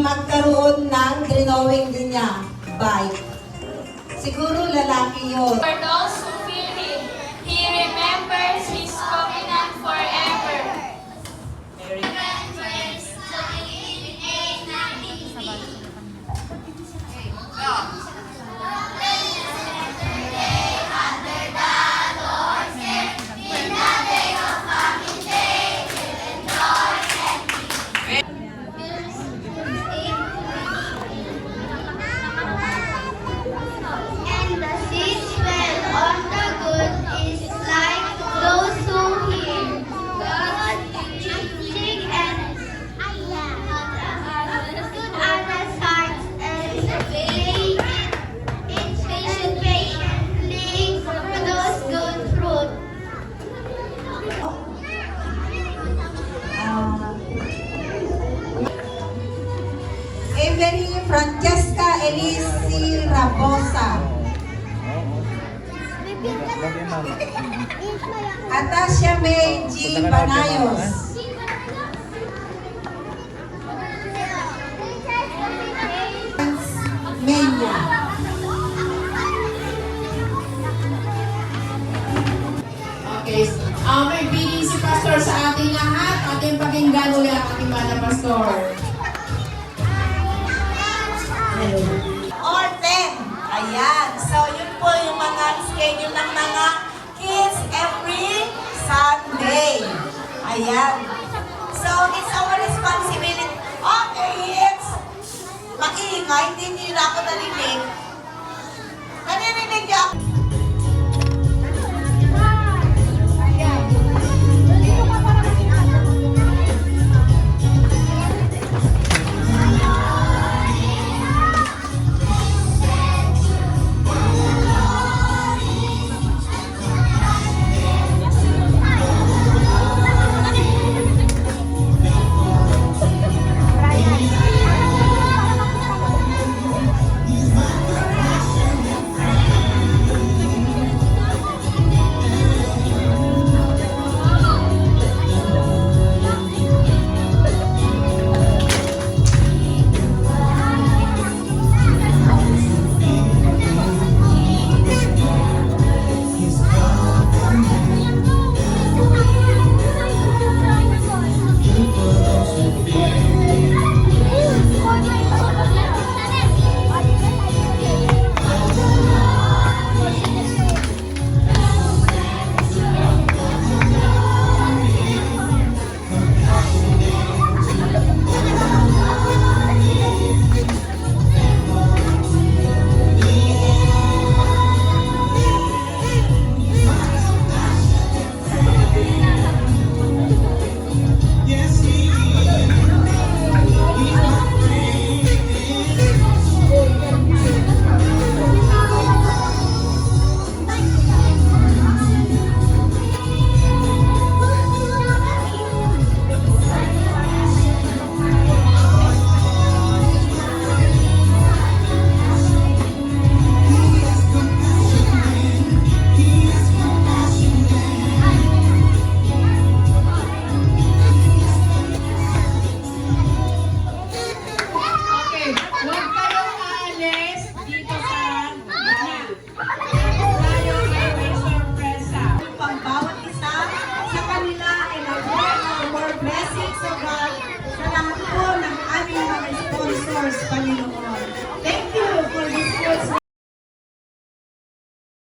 magkaroon ng drawing din niya. Bike. Siguro lalaki yun. For those who fear Him, He remembers His covenant forever. And the seeds fell on the good is like those who hear God teaching and good others' hearts and they its patient patiently produce good fruit. Emery Francesca Elisi Rabosa. Atasha May G. Banayos. Menya. Okay. May biling si Pastor sa ating lahat. Ating pakinggan ulit ang ating mga pastor. Or 10. Ayan. So, yun po yung mga schedule ng mga kids every Sunday. Ayan. So, it's our responsibility. Okay, kids. Maingay. Hindi nyo na ako narinig. Nanirinig niyo ako. Blessings of God sa lahat po ng aming mga sponsors, Panginoon.